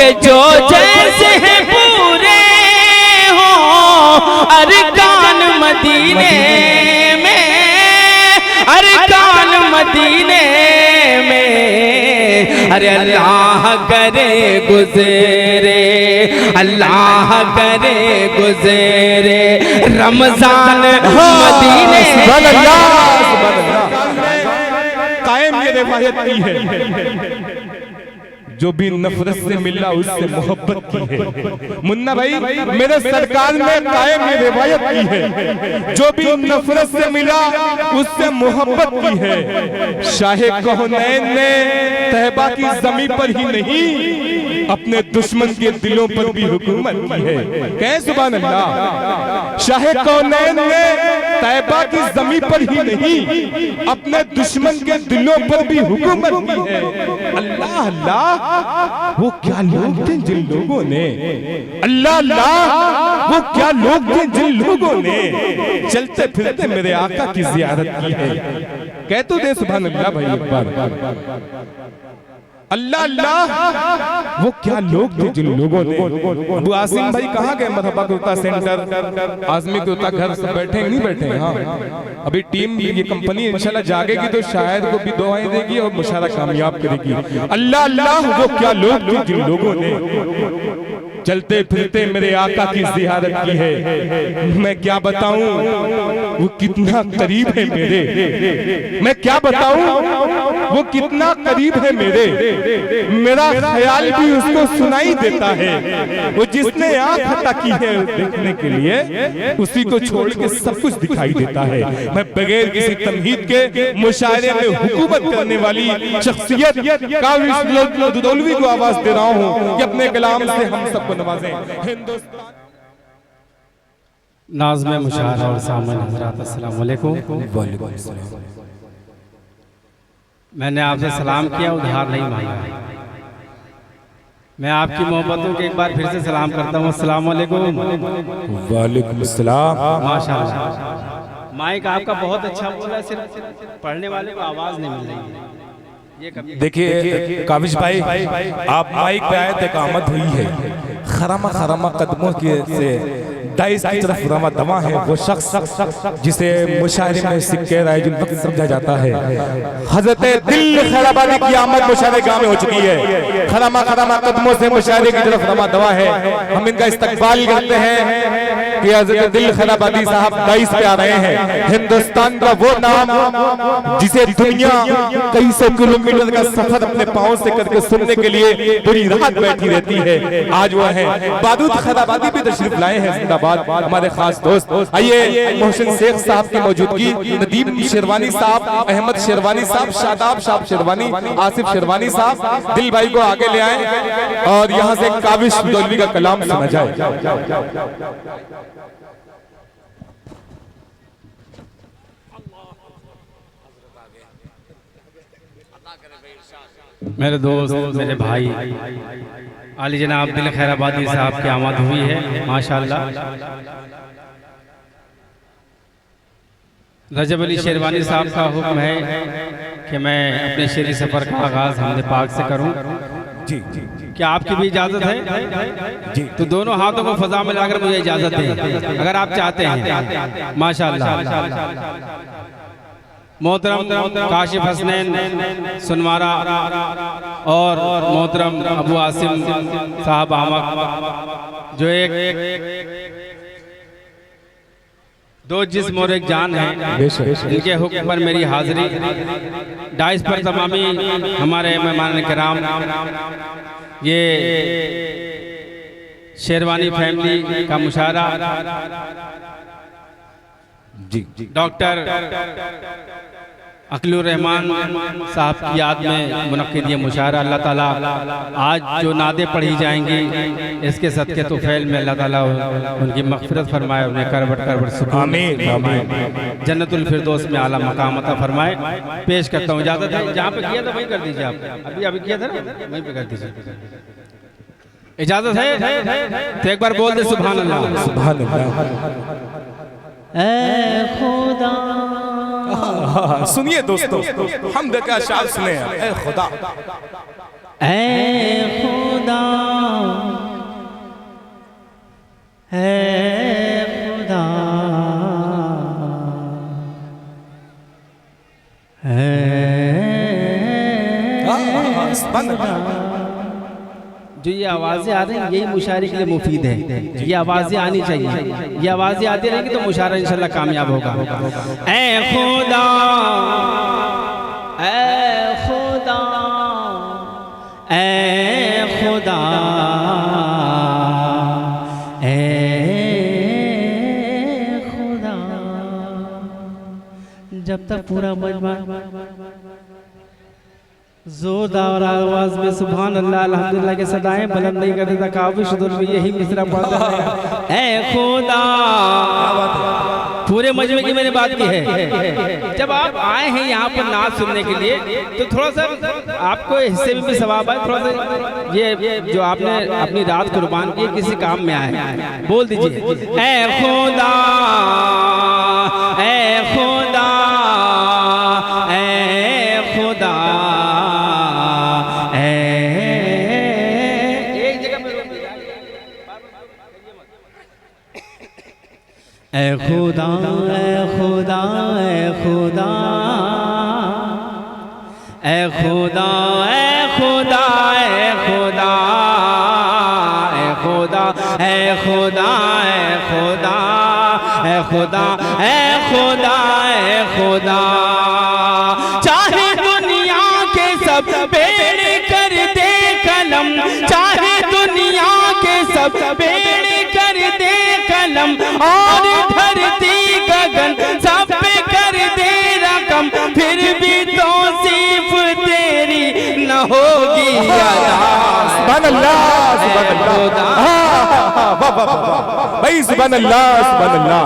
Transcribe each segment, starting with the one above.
कि जो जैसे हैं पूरे हो अरकान मदीने में, अरकान मदीने में। अरे अल्लाह करे गुज़रे, अल्लाह करे गुज़रे रमजान मदीने। कायम ये रिवायत की है, जो भी नफरत से मिला उससे मोहब्बत की है। मुन्ना भाई मेरे सरकार ने कायम ये रिवायत की है, जो भी नफरत से मिला उससे मोहब्बत की है। शाहे कौनैन ने तहबा की ज़मीन पर ही नहीं अपने दुश्मन के दिलों पर भी हुकूमत की है। कहें सुभान अल्लाह। शाहे कौनैन ने तैबा की ज़मीन पर ही नहीं अपने दुश्मन के दिलों पर भी हुकूमत की है। अल्लाह अल्लाह, वो क्या लोग थे जिन लोगों ने, अल्लाह अल्लाह, वो क्या लोग थे जिन लोगों ने चलते फिरते मेरे आका की ज़ियारत की है। कह तो दे सुभान अल्लाह भाई एक बार। अल्लाह अल्लाह, वो क्या लोग थे जिन लोगों ने। अबू आसिम भाई कहाँ गए? मरहबा कुर्ता सेंटर, आज़मी कुर्ता घर से बैठे नहीं बैठे? हाँ, अभी टीम ये कंपनी इंशाल्लाह जागेगी तो शायद को भी दुआएं देगी और मुशारा कामयाब करेगी। अल्लाह अल्लाह, वो क्या लोग थे जिन लोगों ने चलते फिरते मेरे आका की ज़ियारत की है। मैं क्या बताऊं वो कितना करीब है मेरे, मैं क्या बताऊं वो कितना करीब है मेरे। मेरा ख्याल भी उसको सुनाई देता है। वो जिसने आंख अता की है देखने के लिए, उसी को छोड़ के सब कुछ दिखाई देता है। मैं बगैर किसी तमहीद के मुशायरे में हुकूमत करने वाली शख्सियत काविश दुदौलवी को आवाज दे रहा हूँ कि अपने कलाम से हम सबको नवाजें। हिंदुस्तान नाज़्म मुशायरा और सामन हज़रात, अस्सलाम वालेकुम। मैंने आपसे सलाम किया, उधार नहीं मांगा। मैं आपकी मोहब्बतों के एक बार फिर से सलाम करता हूँ। अस्सलाम वालेकुम। वालेकुम अस्सलाम। माशाअल्लाह, माइक आपका बहुत अच्छा बोला, सिर्फ पढ़ने वाले को आवाज़ नहीं मिल रही है। देखिए काविश भाई, आप माइक पे आए थे, कामत हुई है। खरामा खरामा कदमों के से दाइस की तरफ रमा दवा है वो शख्स जिसे मुशायरे में सिक्के रायजुल वक्त समझा जाता है। हजरत दिल खैराबादी की आमद मुशायरे गाँव में हो चुकी है। खरामा खरामा कदमों से मुशायरे की तरफ रमा दवा है। हम इनका इस्तकबाल करते हैं कि हजरत दिल खैराबादी साहब दाइस पे आ रहे हैं। हिंदुस्तान का वो नाम जिसे दुनिया कई सौ किलोमीटर का सफर अपने पाँव से करके सुनने के लिए पूरी रात बैठी रहती है, आज वो है। बादूद खैराबादी भी तशरीफ लाए हैं, जिंदाबाद हमारे खास दोस्त। आइए मोहसिन शेख साहब की मौजूदगी, नदीम शेरवानी साहब, अहमद शेरवानी साहब, शादाब साहब शेरवानी, आसिफ शेरवानी साहब, दिल भाई को आगे ले आए और यहाँ से काविश दुदौलवी का कलाम सुना जाए। मेरे दोस्त, मेरे भाई आली जनाब दिल खैराबादी साहब की आमद हुई है माशाअल्लाह। रजब अली शेरवानी साहब का हुक्म है कि मैं अपने शेरी सफ़र का आगाज़ हमदे पाक से करूं। जी क्या आपकी भी इजाज़त है? जी, तो दोनों हाथों को फजा में लाकर मुझे इजाज़त दें अगर आप चाहते हैं। माशाअल्लाह। मोहतरम काशिफ हसनैन सुनवारा और मोहतरम अबू आसिम साहब आमक, जो एक दो जिस्म और एक जान है, इनके हुक्म पर मेरी हाजिरी डाइस पर तमामी हमारे मेहमान किराम, ये शेरवानी फैमिली का मुशायरा डॉक्टर अकलुर रहमान साहब की याद में मुनक्किद ये मुशायरा। अल्लाह ताला आज जो नादे पढ़ी जाएंगी इसके सदके तो फैल में अल्लाह ताला उनकी मग़फ़िरत फरमाए, उन्हें करबट करबट सुकून जन्नतुल फिरदौस में आला मकाम अता फरमाए। पेश करता हूँ, इजाज़त है। जहाँ पे किया था वहीं कर दीजिए आप, अभी किया था ना वहीं पे कर दीजिए। इजाज़त है तो एक बार बोल दे सुभान अल्लाह। सुभान अल्लाह। ऐ खुदा, सुनिए दोस्तों, हम देखा शाल सुने। ऐ खुदा, ऐ खुदा जो ये आवाज़ें आ रही हैं यही मुशायरे के लिए मुफीद है। ये आवाज़ें आनी चाहिए, ये आवाज़ें आती रहेंगी तो मुशायरा इंशाल्लाह कामयाब होगा। ऐ खुदा, ऐ खुदा, ऐ खुदा, ऐ खुदा। जब तक पूरा मजमा जोरदार आवाज में सुभान अल्लाह अल्हम्दुलिल्लाह के सदाएं बुलंद नहीं करते था, काफी शुद्ध में यही मिसरा पढ़ता है। ऐ खुदा, पूरे मजमे की मैंने बात की है। जब आप आए हैं यहाँ पर नाच सुनने के लिए तो थोड़ा सा आपको हिस्से में भी सवाब है। थोड़ा सा ये जो आपने अपनी रात कुर्बान की किसी काम में आए, बोल दीजिए ऐ खुदा, ऐ खुदा, ऐ खुदा, ऐ खुदा, ऐ खुदा, ऐ खुदा, ऐ खुदा, ऐ खुदा, ऐ खुदा, ऐ खुदा, ऐ खुदा, ऐ खुदा, ऐ खुदा, ऐ खुदा, ऐ खुदा। चाहे दुनिया के सब बेड़े कर दे कलम, चाहे दुनिया के सब बेड़े कर दे कलम, और धरती गगन सब पे कर दे रकम, फिर भी तौसीफ तेरी न होगी अदा। सुभान अल्लाह, सुभान अल्लाह, भाई सुभान अल्लाह, सुभान अल्लाह।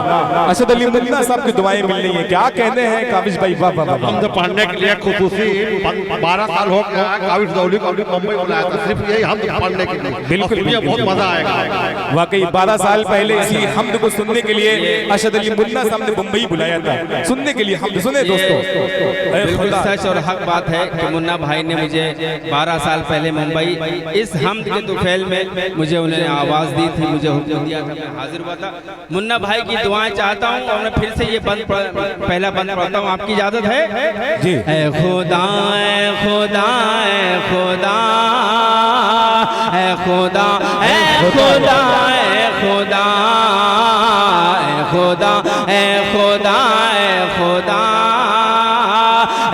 असद अली मुन्ना साहब की दुआएं मिल रही हैं, क्या कहने हैं काविश भाई? वाह वाह वाह। हम तो पढ़ने के लिए खुसूसी 12 साल हो गया काविश दौली को मुंबई बुलाया था, सिर्फ यही हम तो पढ़ने के लिए। बिल्कुल, मुझे बहुत मजा आएगा। वाकई 12 साल पहले इसी हमद को सुनने के लिए असद अली मुन्ना साहब ने मुंबई बुलाया था, सुनने के लिए हमद। सुने दोस्तों, बिल्कुल सच और हक बात है कि मुन्ना भाई ने मुझे 12 साल पहले मुंबई इस हमद के तुफैल में मुझे उन्होंने आवाज़ दी थी, मुझे हुक्म दिया था, मैं हाजिर हुआ था। मुन्ना भाई की दुआएं चाहता हूँ और मैं फिर से ये पहला बंद पढ़ता हूँ, आपकी इजाज़त है जी। ऐ खुदा, ऐ खुदा, ऐ खुदा, ऐ खुदा, ऐ खुदा, ऐ खुदा, ऐ खुदा, ऐ खुदा, ऐ खुदा,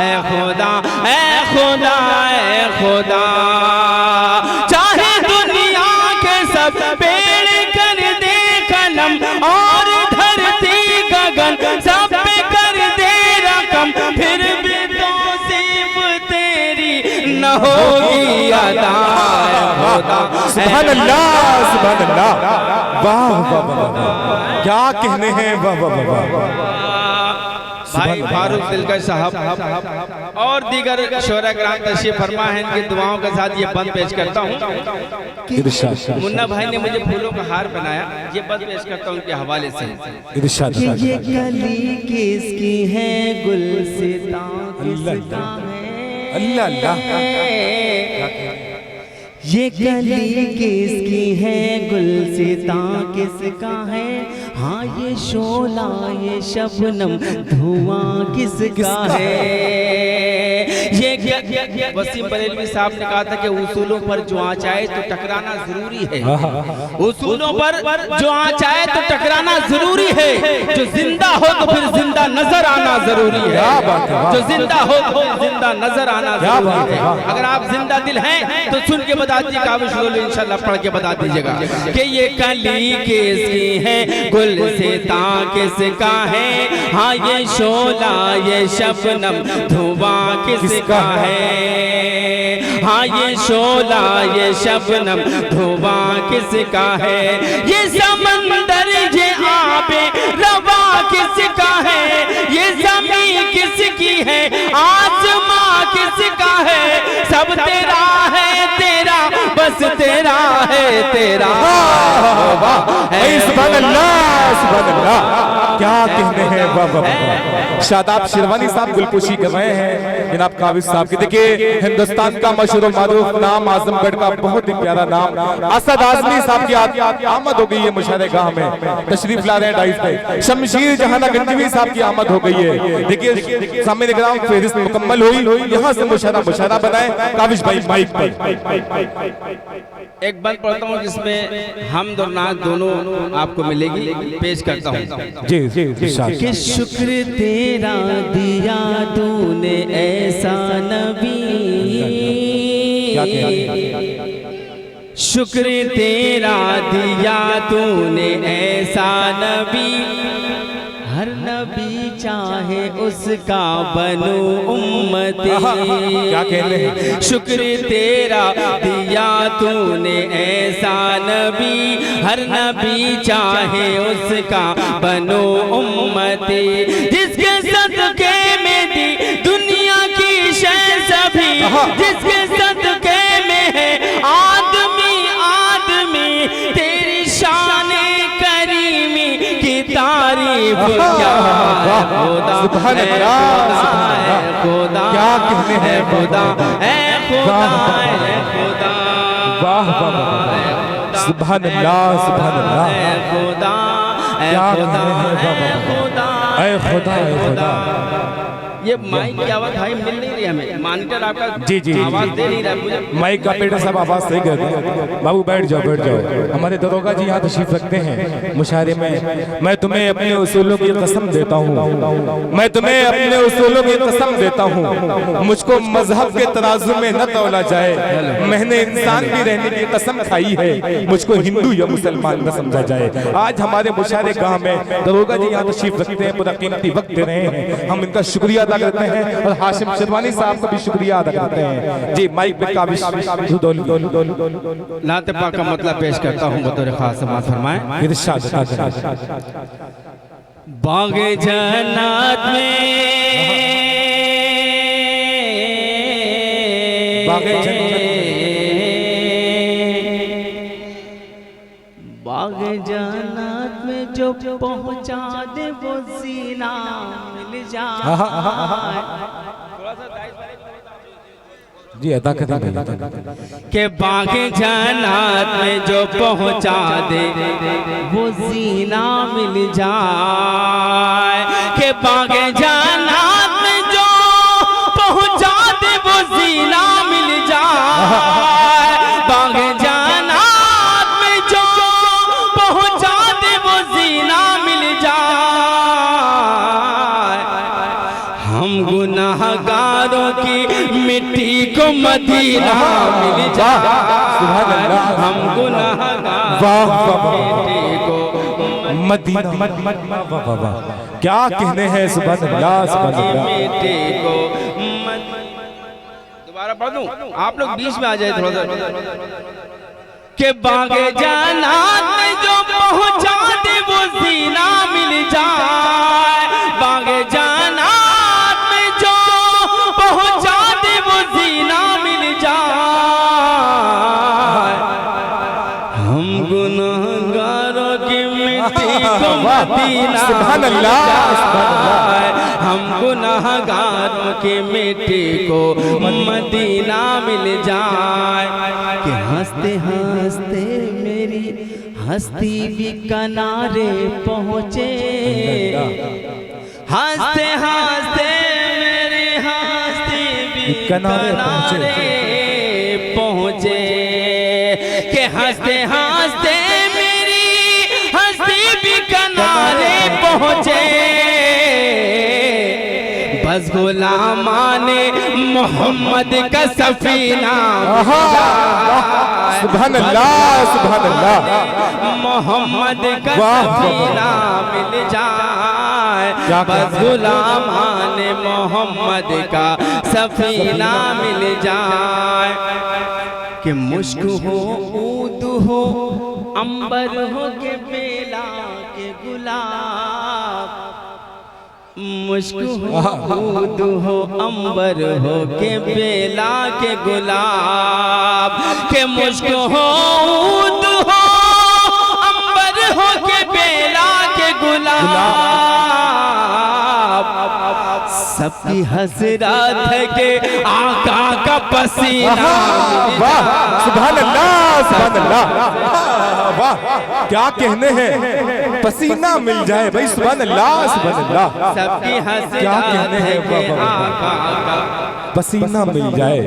ऐ खुदा, ऐ खुदा, ऐ खुदा। चाहे दुनिया के सब पेड़ कर दे कलम, और धरती गगन सब पे कर दे रकम, फिर भी तौसीफ तेरी न होगी अदा। सुभान अल्लाह, सुभान अल्लाह, वाह वाह वाह, क्या कहने हैं, वाह वाह वाह। भाई फारूक दिलकश साहब और दीगर शोरा कराम तशरीफ फरमा है, इनकी दुआओं के साथ ये बंद पेश करता हूँ। मुन्ना भाई ने मुझे फूलों का हार बनाया, ये बंद पेश करता हूँ उनके हवाले से। ये गली किसकी है, गुलसितां किसका है, अल्लाह अल्लाह। ये गली किसकी है, गुलसितां किसका है, हाँ ये शोला ये शबनम धुआं किसका है। ये वसीम बरेलवी साहब ने कहा था कि उसूलों पर जो आँच आए तो टकराना जरूरी है, उसूलों पर जो आँच आए तो टकराना जरूरी है, जो जिंदा हो तो फिर जिंदा नजर आना जरूरी है, जो जिंदा हो तो जिंदा नजर आना जरूरी है। अगर आप जिंदा दिल हैं तो सुन के बता दीजिए, काविश इंशाल्लाह पढ़ के बता दीजिएगा कि ये कली किसकी है, गुलसितां किसका है, हाँ ये शोला ये शबनम धुआं किसका है, हाँ ये शोला ये शबनम धुआं किसका है, ये समंदर ये आबे रवा किसका है, ये ज़मीन किसकी है, आसमां किसका है, सब तेरा है तेरा, बस तेरा है तेरा। सुभान अल्लाह, सुभान अल्लाह, क्या कहने हैं, वाह वाह वाह। शादाब शिरवानी साहब गुलपोशी कर रहे हैं जनाब काविश साहब की। देखिए हिंदुस्तान का मशहूर मारूफ नाम, आजमगढ़ का बहुत ही प्यारा नाम, असद आजमी साहब की आमद हो गई है मुशायरे गाह में, तशरीफ ला रहे हैं डाइस पे। शमशीर जहाना गंजवी साहब की आमद हो गई है। देखिए सामने ग्राम फेरिस्त मुकम्मल हुई, यहाँ से मुशायरा बनाए काविश भाई माइक पर। एक बंद पढ़ता हूँ जिसमें हम और नात दोनों आपको मिलेगी, पेश करता हूँ। जी जी कि शुक्र तेरा दिया तूने ऐसा नबी, शुक्र तेरा दिया तूने ऐसा नबी, हर नबी चाहे उसका बनो उम्मती। क्या कहते हैं? शुक्र तेरा दिया तूने ऐसा नबी, हर नबी चाहे उसका बनो उम्मती। जिसके सदके में दी दुनिया की शय सभी, जिसके सदके में है आदमी आदमी, तेरी शान करीमी की तारीफ क्या खुदा, सुभान अल्लाह, खुदा क्या कहते हैं खुदा, है खुदा, है खुदा, वाह वाह सुभान अल्लाह, सुभान अल्लाह, खुदा, क्या कहते हैं खुदा, ऐ खुदा, ऐ खुदा। ये माइक की आवाज भाई मिल नहीं रही हमें, मॉनिटर आपका जी जी आवाज दे नहीं रहा मुझे। माइक का पेड़ सब आवाज सही कर दे। बाबू बैठ जाओ, बैठ जाओ। हमारे दरोगा जी यहाँ तशरीफ रखते हैं मुशायरे में। मैं तुम्हें अपने उसूलों की कसम देता हूँ, मैं तुम्हें अपने उसूलों की कसम देता हूँ, मुझको मजहब के तराजू में न तौला जाए। मैंने इंसान भी रहने की कसम खाई है, मुझको हिंदू या मुसलमान न समझा जाए। आज हमारे मुशायरे गाँव में दरोगा जी यहाँ तशरीफ रखते हैं, पूरा कीमती वक्त दे रहे हैं। हम इनका शुक्रिया अदा करते हैं और हाशिम शेरवानी साहब का भी शुक्रिया अदा करते हैं। जी माइक पे काबिश नाते पाक का मतलब पेश करता हूँ बतौर खास समाअत फरमाएं। इरशाद बाग जन्नत में, बाग जन्नत, बाग जन्नत में जो पहुंचा दे वो सीना मिल जाए। जी अदा कर दे के बाग जन्नत में जो पहुंचा दे वो सीना मिल जाए। के बाग जन्नत में जो पहुंचा दे वो सीना मिल जाए। बाग जन्नत में जो पहुंचा दे वो सीना मिल जाए। हम गुनाहगारों की मिट्टी को मदीना मिल जाए। हम गुनाहगारों की मिट्टी को मदीना, क्या कहने हैं? सुभान अल्लाह, सुभान अल्लाह। मिट्टी को दोबारा पढ़ दूं, आप लोग बीच में आ जाए थोड़ा सा। के बागे जन्नत में जो पहुंचा दे वो सीना मिल जाए। बागे जन्नत में जो पहुंचा दे वो सीना मिल जाए। हम गुनाहगारों की मिट्टी को मदीना सुभान अल्लाह, सुभान अल्लाह। हम गुनाहगारों की मिट्टी को मदीना मिल जाए। कि हंसते हंसते मेरी हस्ती भी किनारे पहुँचे। हंसते हंसते मेरी हस्ती भी किनारे पहुँचे। कि हंसते हंसते मेरी हस्ती भी किनारे पहुँचे। बस गुलामाने मोहम्मद का सफीना, सुभान अल्लाह, सुभान अल्लाह। मोहम्मद का सफीना मिल जाए। बस गुलामाने मोहम्मद का सफीना मिल जाए। कि मुश्क हो ऊद हो अंबर हो के बेला के गुलाब, मुश्क हो ऊद हो अंबर हो के बेला के गुलाब। के मुश्क हो ऊद हो अंबर हो के बेला के गुलाब। सबकी हसरत है के आका का पसीना। वाह सुभान अल्लाह, सुभान अल्लाह। वाह क्या कहने हैं? पसीना मिल जाए भाई, सुभान अल्लाह, सुभान अल्लाह। सबकी क्या कहने हैं? हसरत है के आका का पसीना मिल जाए,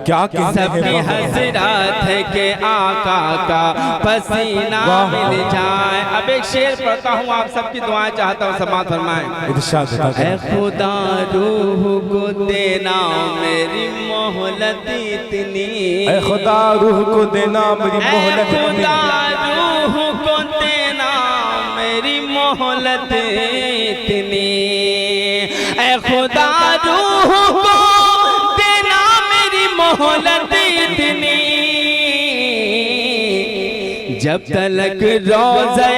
क्या कहते सबकी हैं हसरत है कि आका का पसीना मिल जाए। अब एक शेर पढ़ता हूँ, आप सबकी दुआएं चाहता हूँ, समाअत फरमाएं। इरशाद ऐ खुदा रूह को देना मेरी मोहलत इतनी, ऐ खुदा रूह को देना मेरी मोहलत इतनी, रूह को देना मेरी मोहलत इतनी, ऐ खुदा रूह को देना मेरी मोहलत इतनी, जब तलक रोज़े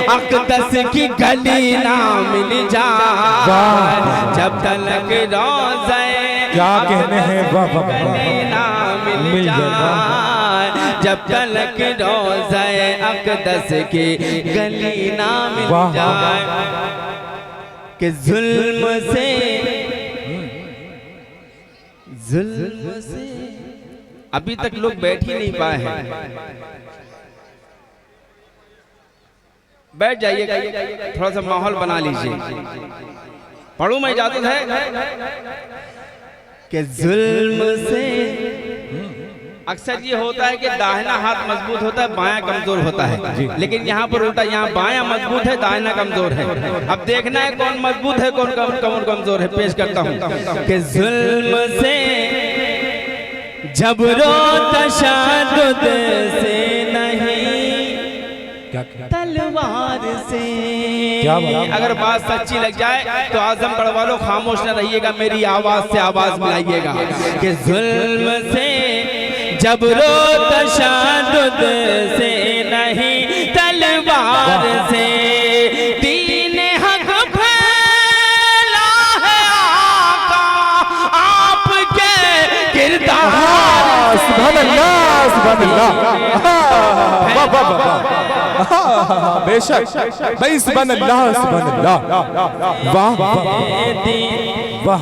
अक़दस की गली ना मिल जाए, जब तलक रोज़े क्या कहने हैं गली ना मिल जाए, जब तलक रोज़े अक़दस की गली ना मिल जाए, कि जुल्म से अभी तक लोग बैठ ही नहीं पाए हैं। बैठ जाइएगा, थोड़ा सा माहौल बना लीजिए। पढ़ूं मैं इजाजत है कि जुल्म से अक्सर ये होता है कि दाहिना हाथ मजबूत होता है, बायां कमजोर होता है, लेकिन यहाँ पर उल्टा, यहाँ बायां मजबूत है, दाहिना कमजोर है। अब देखना है कौन मजबूत है, कौन कमजोर है। पेश करता हूँ कि जुल्म से जबरो तशद्दुद से नहीं, तलवार से। अगर बात सच्ची लग जाए तो आजमगढ़ वालों खामोश न रहिएगा, मेरी आवाज से आवाज मिलाइएगा कि जुल्म से जबरो तशद्दुद से नहीं, तलवार से दीन हक फैला है आका आपके किरदार। सुभान अल्लाह, सुभान अल्लाह, वाह वाह वाह, बेशक भाई, सुभान अल्लाह, सुभान अल्लाह, वाह वाह वाह।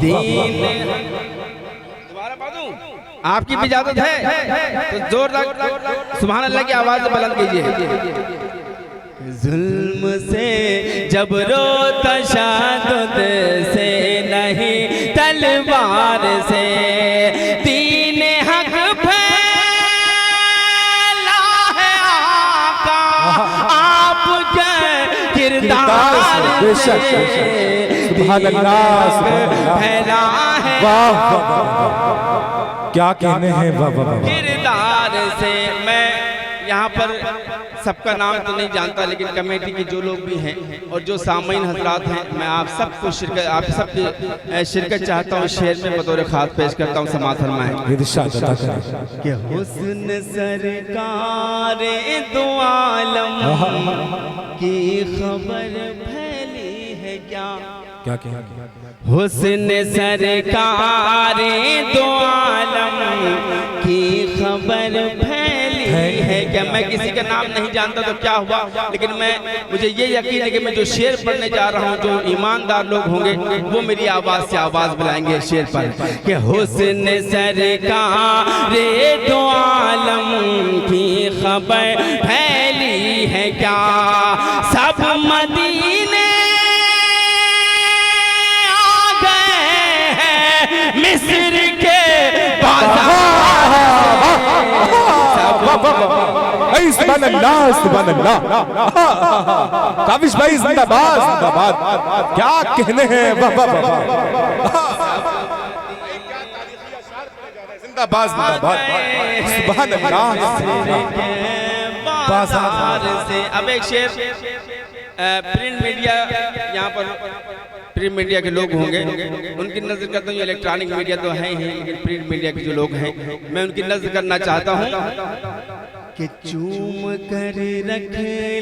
दोबारा पढ़ूं, आपकी भी इजाजत है तो जोरदार सुभान अल्लाह की आवाज से बुलंद कीजिए। जुल्म से जबरो तशद्दुद से नहीं, तलवार से दीन हक फैला है आका आपके किरदार से, सुभान अल्लाह, फैला है क्या कहने हैं किरदार से। मैं यहाँ पर सबका नाम तो नहीं जानता, लेकिन कमेटी के जो लोग भी हैं और जो सामीन हजरात हैं, मैं आप सबको आप सबकी शिरकत चाहता हूँ। शेर में बतौर खास पेश करता हूँ, समाअत फरमाएं कि हुस्न सरकार दो आलम की खबर फैली है क्या, क्या क्या हुस्न सरकार दो आलम की खबर फैली है क्या। मैं किसी का नाम नहीं जानता तो क्या हुआ, लेकिन मुझे ये यकीन है कि मैं जो शेर पढ़ने जा रहा हूँ, जो ईमानदार लोग होंगे वो मेरी आवाज से आवाज बुलाएंगे शेर पर कि हुस्न सरकार दो आलम की खबर फैली है क्या, सब मदीने मिस्र के सुभान अल्लाह, सुभान अल्लाह, काबिश भाई जिंदाबाद, जिंदाबाद, क्या कहने हैं, वाह वाह वाह, जिंदाबाद, जिंदाबाद, सुभान अल्लाह। बाजार से अब एक शेर प्रिंट मीडिया, यहाँ पर प्रिंट मीडिया के लोग होंगे, उनकी नजर करता हूँ। इलेक्ट्रॉनिक मीडिया तो है ही, लेकिन प्रिंट मीडिया के जो लोग हैं मैं उनकी नजर करना चाहता हूँ कि चूम कर रख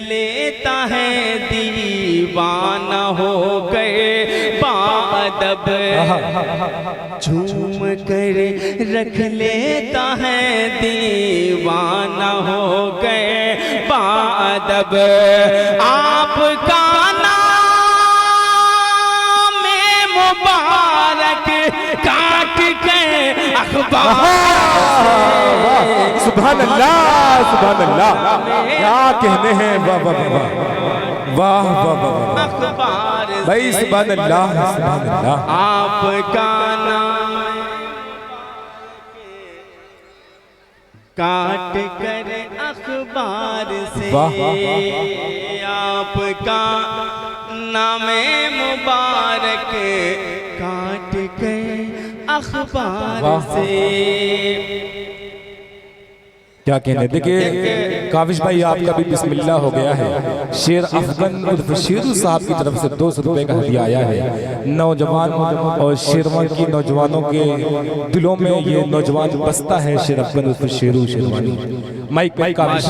लेता है दीवाना हो गए बादब, चूम कर रख लेता है दीवाना हो गए बादब, आपका मुबारक काट के अखबार। सुभान अल्लाह, सुभान अल्लाह, क्या कहने हैं, वाह वाह वाह वाह वाह अखबार भाई, सुभान अल्लाह, सुभान अल्लाह। आपका नाम काट कर अखबार से आपका नामे मुबारक काट कर अखबार से। क्या कहने, देखिए काविश भाई आपका भी बिस्मिल्लाह हो गया है। शेर अफगन उर्फ शेरू साहब की तरफ से 200 रुपए का हदिया आया है। नौजवान और शेरवान की नौजवानों के दिलों में ये नौजवान बसता है शेर अफगन उर्फ शेरू शेरवानी। माइक पे काविश।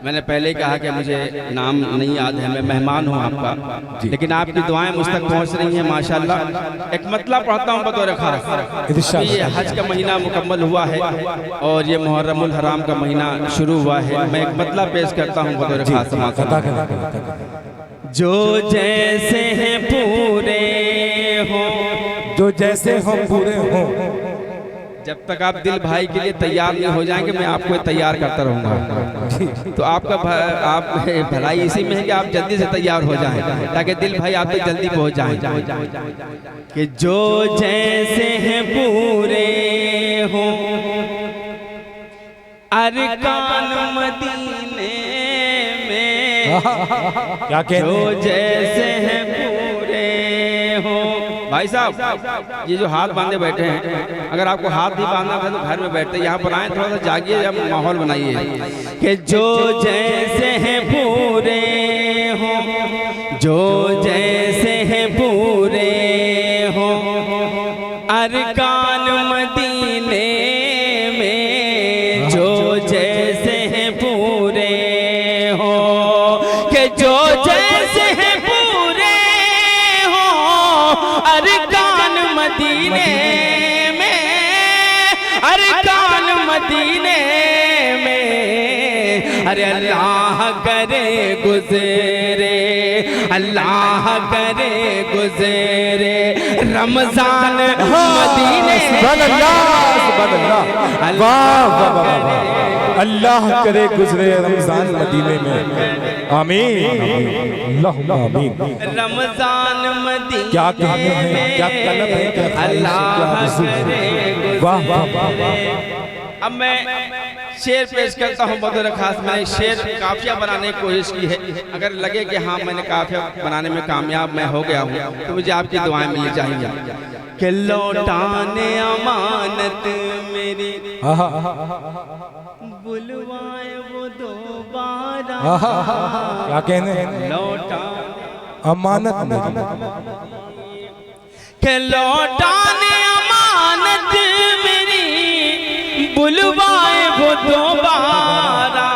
मैंने पहले ही कहा कि मुझे नाम नहीं याद है, मैं मेहमान हूँ आपका, लेकिन आपकी दुआएं मुझ तक पहुँच रही हैं माशाल्लाह। एक मतलब पढ़ता हूँ बतौर खास। ये हज का महीना मुकम्मल हुआ है और ये मुहर्रमुल हराम का महीना शुरू हुआ है। मैं एक मतलब पेश करता हूँ बतौर खास। जो जैसे हैं पूरे हो, जो जैसे हम पूरे हों, जब तक आप दिल भाई के लिए तैयार नहीं हो जाएंगे मैं आपको तैयार करता रहूंगा। तो आपका आप भलाई इसी में है कि आप जल्दी से तैयार हो जाएं ताकि दिल भाई आप तक जल्दी पहुंच जाएं। कि जो जैसे हैं पूरे हो अरकान मदीने में, क्या कहते जो जैसे हैं पूरे हो। भाई साहब ये जो हाथ बांधे बैठे हैं, अगर आपको हाथ नहीं बांधना था तो घर में बैठते, यहाँ पर आए थोड़ा सा जागिए या माहौल बनाइए। कि जो जैसे हैं पूरे हो, जो जैसे हैं पूरे हो अरकान मदीने में, जो जैसे हैं पूरे हो। कि जो जैसे हैं अरकान मदीने में, अरकान मदीने में। अरे अल्लाह करे गुज़रे, अल्लाह करे गुज़रे रमजान मदीने। अल्लाह करे गुज़रे रमजान मदीने में। आमीन आमीन। रमजान मदीने क्या कहते हैं, क्या तलब है, क्या अल्लाह करे। वाह वाह। अब मैं शेर पेश करता हूँ बतौर खास। मैंने शेर काफिया बनाने की कोशिश की है। अगर लगे कि हाँ मैंने काफिया बनाने में कामयाब मैं हो गया हूँ तो मुझे आपकी दुआएं मिलनी चाहिए। कि लौटाने अमानत मेरी बुलवाए वो दोबारा। क्या कहने, लौटा अमानत के लौटाने अमानत मेरी बुलवाए वो दोबारा।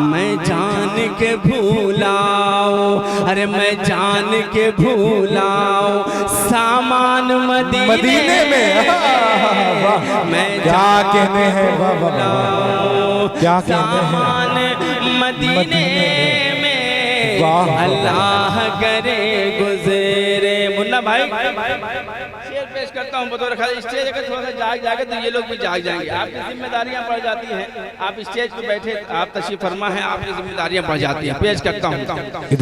मैं जान के भूलाऊं, अरे मैं जान के भूलाऊं सामान मदीने में। मैं क्या कहने हैं, क्या कहने सामान मदीने में। अल्लाह करे गुज़रे। मुन्ना भाई शेर पेश करता हूँ बतौर खास। स्टेज अगर थोड़ा सा जाग जाएगा तो ये लोग भी जाग जाएंगे। आपकी जिम्मेदारियां बढ़ जाती हैं, आप स्टेज पे बैठे, आप तशरीफ फरमा हैं, आपकी जिम्मेदारियां बढ़ जाती हैं। पेश करता हूँ कि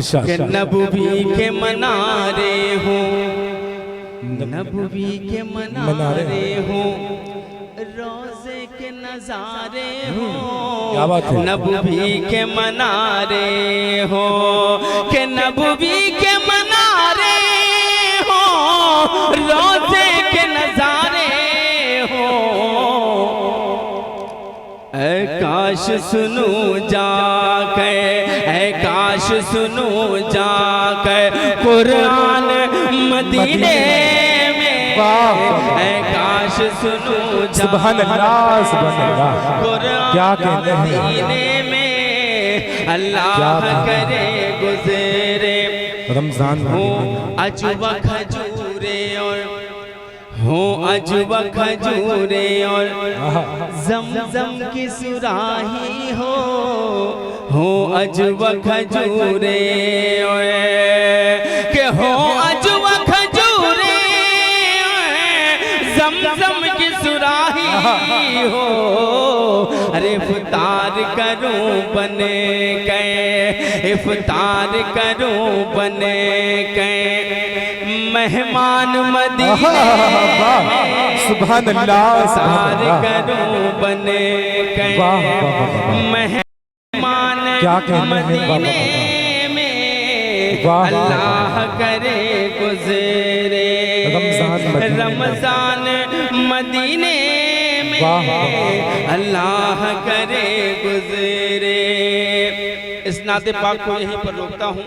नबवी के मनारे हो, नबवी के मनारे हो, रोजे के नजारे हो। क्या बात है। नबवी के मनारे हो, के नबवी के मनारे हो, रोजे के नजारे हो। ऐ काश सुनू जाके, ऐ काश सुनू जाके कुरान मदीने में। ऐ काश सुनू सुभान अल्लाह, सुभान अल्लाह। क्या कहते हैं मदीने में। अल्लाह करे गुज़रे रमजान हो अजवा खजूरे और हो अजवा खजूरे और ज़मज़म की सुराही हो अजवा खजूरे के हो अजवा खजूरे ज़मज़म की सुराही हो। अरे इफ्तार करूं बने के, इफ्तार करूं बने के मेहमान मदीने सुभान अल्लाह सार करूं बने के मेहमान मदीने में अल्लाह करे गुजरे रमजान मदीने में अल्लाह करे गुजरे। इस नाते पाक को यहीं पर रोकता हूँ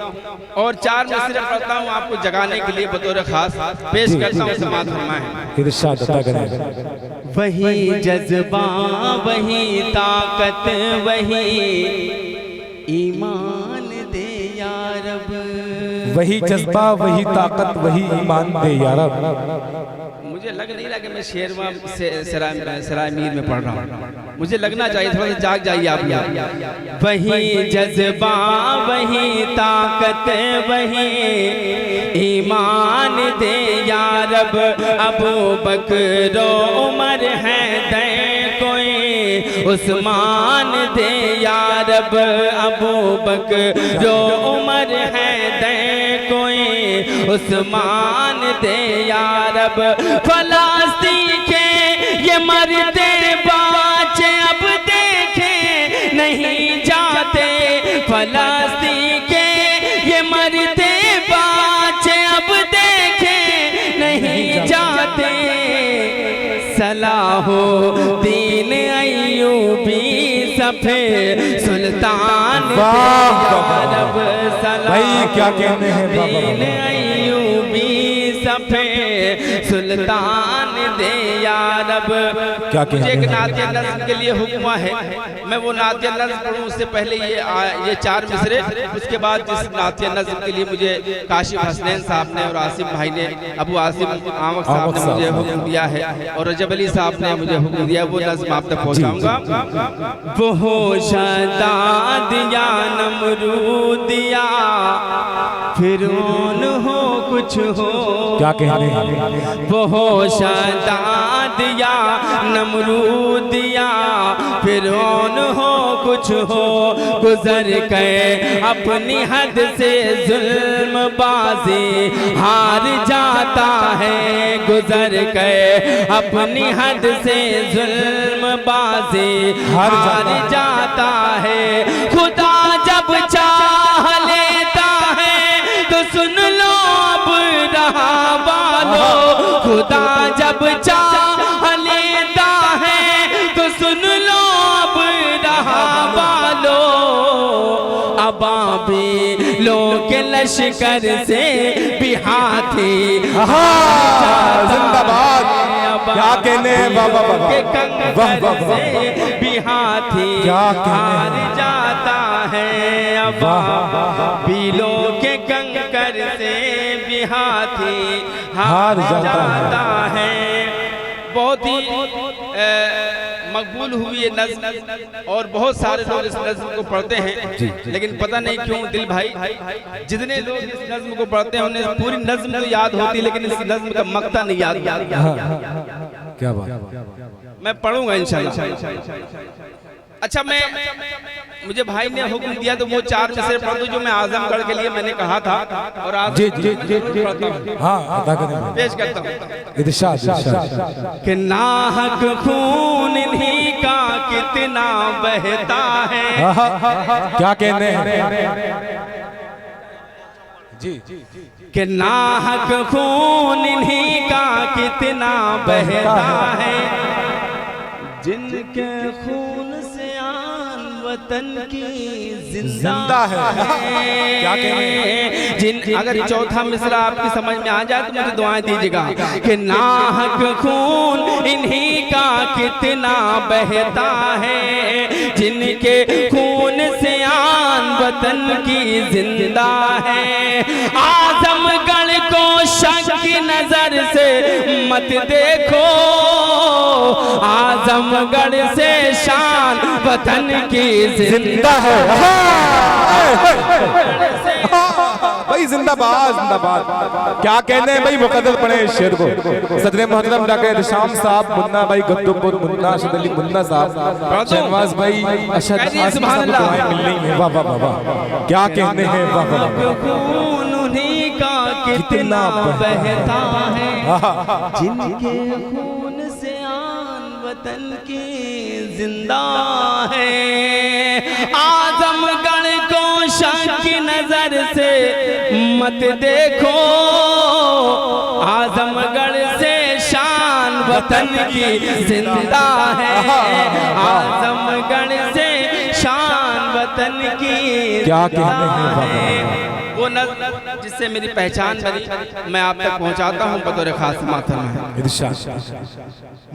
और 4 मिसरे पढ़ता हूँ आपको जगाने के लिए बतौर खास पेश करता हूँ। समाअत फरमाएं। इरशाद अता करें। वही जज्बा वही ताकत वही ईमान दे या रब। वही जज्बा वही ताकत वही ईमान दे या रब। मुझे लग नहीं रहा कि मैं शेरवा सराय मीर में पढ़ रहा हूँ, मुझे लगना चाहिए थोड़ा सा जाग जाइए आप। वही जज्बा वही ताकत वही ईमान दे या रब। अबू बकर उमर है दे कोई उस्मान दे या रब। अबू बकर उमर है दे कोई उस्मान दे या रब। फलस्तीन के ये मरते बच्चे अब देखे नहीं जाते। फलस्तीन के ये मरते बच्चे अब देखे नहीं जाते। सलाहुद्दीन अय्यूबी सफे सुल्तान भाई क्या कहने हैं अय्यूबी सफे सुल्तान दे या रब। क्या मुझे एक नातिया नज़्म के लिए हुक्म है, मैं वो नातिया नज़्म पढ़ूं उससे पहले ये 4 मिसरे, उसके बाद इस नातिया नज़्म के लिए मुझे काशिफ हसनैन साहब ने और आसिम भाई ने अबू आसिम आमक साहब ने मुझे हुक्म दिया है और रजब अली साहब ने मुझे हुक्म दिया, वो नज़्म आप तक पहुँचाऊँगा। वो शदाद या नमरूदिया फिरौन हो कुछ हो। क्या कहने हैं। वो शदाद या नमरूदिया फिरौन हो कुछ हो। गुजर गए अपनी हद से जुल्म बाजी हार जाता है। गुजर गए अपनी हद से जुल्म बाजी हार जाता है। खुदा जब चाह लेता है तो सुन लो अब रहा वालो। खुदा जब चाह लेता है तो सुन लो अब रहा वालो। अबाबिलों के लश्कर से भी हाथी जिंदाबाद। क्या कहने बाबा के कंकर से भी हाथी हार जाता है। अबाबिलों के कंकर से भी हाथी हार जाता है। बहुत ही मकबूल हुई ये नज़्म और बहुत सारे लोग इस नज़्म को पढ़ते हैं, लेकिन पता नहीं क्यों दिल भाई जितने लोग इस नज़्म को पढ़ते हैं उन्हें पूरी नज़्म तो याद होती, लेकिन इस नज़्म का मक्ता नहीं याद। क्या बात। मैं पढ़ूंगा इंशाल्लाह। अच्छा, मुझे भाई ने हुक्म दिया तो वो 4 मिसरे पढ़ दूं जो मैं आजमगढ़ के लिए मैंने कहा था और आज पेश करता हूँ। इरशाद कि नाहक खून इन्हीं का कितना बहता है। क्या कहने हैं जी। कि नाहक खून इन्हीं का कितना बहता है। जिनके खून से आन वतन की जिंदा है। क्या कहने जिन अगर चौथा मिसरा आपकी समझ में आ जाए तो मुझे दुआएं दीजिएगा। कि नाहक खून इन्हीं का कितना बहता है। जिनके खून से आन वतन की जिंदा है। आजमगढ़ को शक की नजर से मत देखो। आजमगढ़ से शान वतन की जिंदा है। भाई जिंदाबाद जिंदाबाद। क्या कहने हैं भाई, मुकद्दर पढ़े शेर को। सदर मोहतरम डॉक्टर शाम साहब, मुन्ना भाई गद्दुपुर, मुन्ना अशद अली मुन्ना साहब, शहनवाज भाई अशद मिल रही है। वाह वाह वाह। क्या कहने हैं। वाह वाह। खून उन्हीं का कितना बहता है, जिनके खून से आन वतन की जिंदा है। आजमगढ़ को शक की नजर से मत देखो, आजमगढ़ से शान वतन की जिंदा है। आजमगढ़ से शान वतन की क्या कहने हैं वो नज़्म जिससे मेरी पहचान बनी, मैं आप तक पहुंचाता हूं बतौर खास मातम है।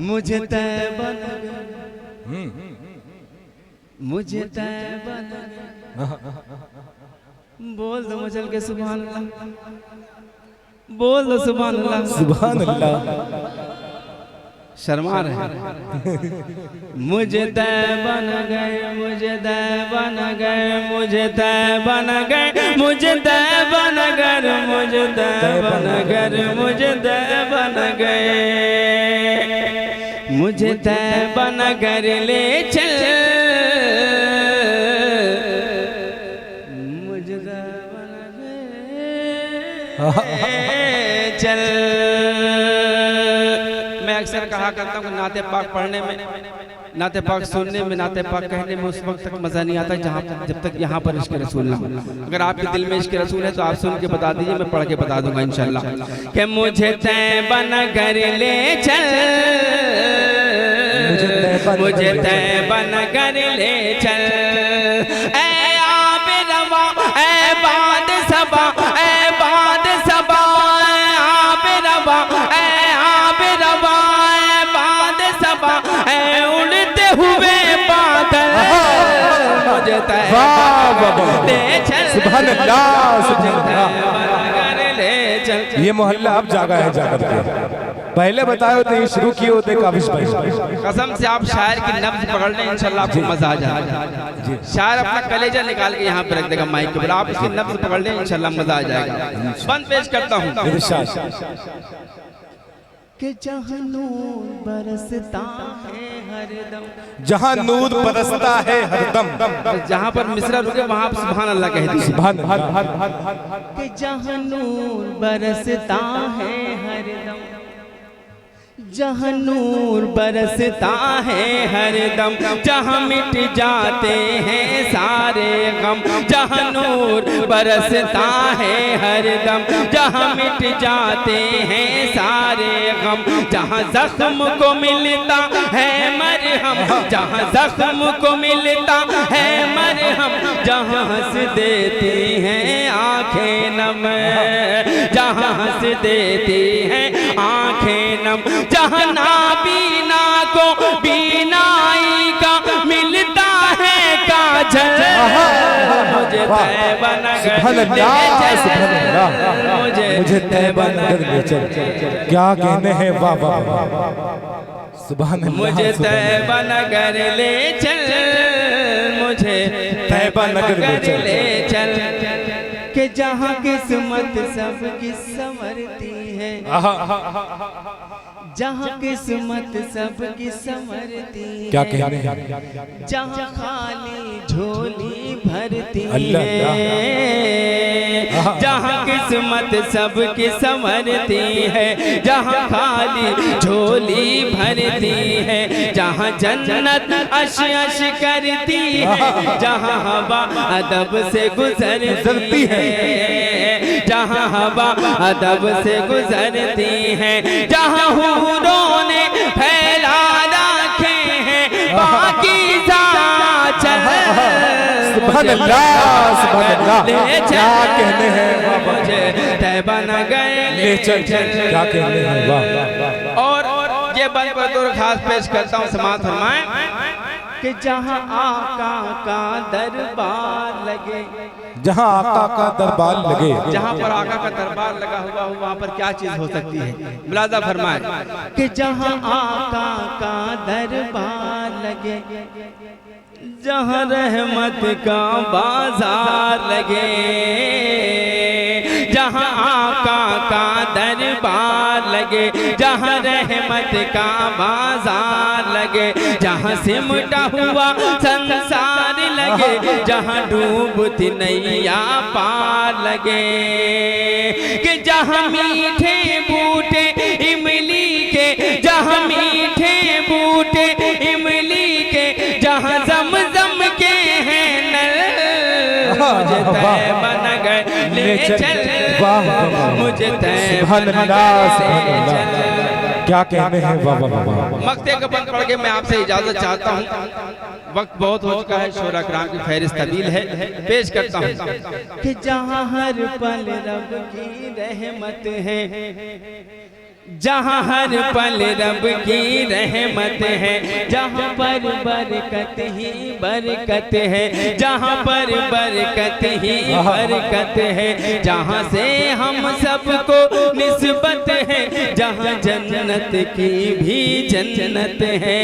मुझे तैबा मुझे तैबा बोल दो मचल के सुभान अल्लाह, बोल दो सुभान अल्लाह। सुभान अल्लाह। शर्मा रहे। मुझे तैबा न गए, मुझे तैबा न गए, मुझे तैबा न गए, मुझे तैबा न गए, मुझे तैबा न गए, मुझे तैबा न गए, मुझे तैबा न गए ले चल, मुझे तैबा न गए चल। अक्सर कहा करता हूँ नाते पाक पढ़ने में, नाते पाक सुनने में, नाते पाक कहने में उस वक्त तक मजा नहीं आता जब तक यहाँ पर इश्क रसूल ना हो। अगर आपके दिल में इश्क रसूल है तो आप सुन के बता दीजिए, मैं पढ़ के बता दूंगा इंशाल्लाह। कि मुझे तैबा न घर ले चल, मुझे तैबा न घर ले चल, ऐ आब रवा ऐ बाद सबा, ऐ बाद सबा आब रवा, ऐ आब रवा उड़ते हुए बादल, मुझे तैबा ले चल, सुभान अल्लाह, सुभान अल्लाह। ले चल। ये मोहल्ला अब जागा है जाकर के, पहले बताए होते ही शुरू किए होते काबिश भाई। कसम से आप शायर की नब्ज पकड़ लें, इंशाल्लाह आपको मजा आ जाएगा। शायर अपना कलेजा निकाल के यहाँ पे रख देगा माइक के ऊपर, आप इसकी नब्ज पकड़ लें, इंशाल्लाह मजा आ जाएगा। बंद पेश करता हूँ कि जहाँ नूर बरसता है हरदम, जहाँ नूर बरसता है हरदम, जहाँ पर मिसरा रुके वहाँ पर सुभान अल्लाह कह दीजिए। कि जहाँ नूर बरसता है हरदम, जहाँ नूर बरसता है हरदम, जहाँ मिट जाते हैं सारे गम, जहाँ नूर बरसता है हरदम, जहाँ मिट जाते हैं सारे गम, जहाँ जख्म को मिलता है मरहम, जहाँ जख्म को मिलता है मरहम, जहाँ हंस देती हैं आंखें नम, जहाँ हंस देती हैं आंखें नम, जहाँ नाबीना को बीनाई का मिलता है काजल, मुझे तैबा नगर मुझे तैबा नगर ले चल। क्या कहने हैं वाह वाह वाह, सुभान अल्लाह। मुझे तैबा नगर ले चल, मुझे तैबा नगर ले चल, कि जहाँ किस्मत सबकी संवरती है, जहाँ किस्मत सबकी संवरती है, क्या कहने हैं, जहाँ खाली झोली भरती है, जहाँ किस्मत सबकी संवरती है, जहाँ खाली झोली भरती है, जहाँ जन्नत अश अश करती है, जहाँ हवा अदब से गुजरती है, जहाँ हवा अदब से गुजरती है, जहाँ हूरों ने फैला रखे हैं पाकीज़ा चल, सुभान अल्लाह, सुभान अल्लाह। क्या कहने हैं, मुझे तैबा न गए ले चल, क्या कहने हैं वाह। और ये बंद पर तो खास पेश करता हूँ, समाज फरमाएं कि जहाँ आका का दरबार लगे, जहाँ आका का दरबार लगे, जहाँ पर आका का दरबार लगा हुआ हो वहाँ पर क्या चीज हो सकती है, मुलाजा फरमाए कि जहाँ आका का दरबार लगे, जहाँ रहमत का बाजार लगे, जहाँ आका का दरबार लगे, जहाँ रहमत का बाजार लगे, जहाँ सिमटा हुआ संसार लगे, जहाँ डूबती नैया पार लगे। कि जहाँ मीठे बूटे इमली के, जहाँ मीठे बूटे इमली के, जहाँ ज़म-ज़म के हैं नल, मुझे तैबा नगर ले चल, मुझे तैबा नगर ले चल। क्या कहने हैं बाबा बाबा। मक्ते का बंद पढ़ के मैं आपसे इजाजत चाहता हूँ, वक्त बहुत हो चुका है, शोरा कराम की फहरिस्त तवील है, पेश करता हूँ। कि जहाँ हर पल रब की रहमत है, जहाँ हर पल रब की रहमत है, जहाँ पर बरकत ही बरकत है, जहाँ पर बरकत ही बरकत है, जहाँ से हम सबको निस्बत है, जहाँ जन्नत की भी जन्नत है।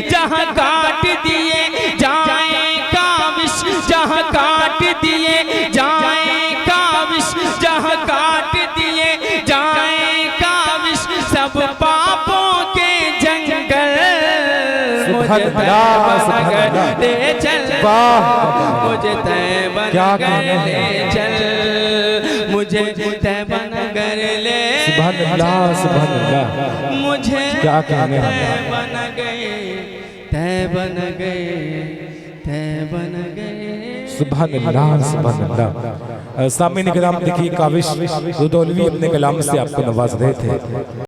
जहाँ काट दिए जाए काविश, जहाँ काट दिए जाए काविश, जहाँ काट दिए जाए सब पापों के जंगल, मुझे तैबा नगर ले चल, मुझे तैबा नगर ले चल, मुझे तैबा नगर ले चल, मुझे तैबा नगर, तैबा नगर, तैबा नगर। सुभान अल्लाह सुभान अल्लाह। सामने निगराम देखिए काविश रुदौलवी अपने कलाम से आपको नवाज रहे थे।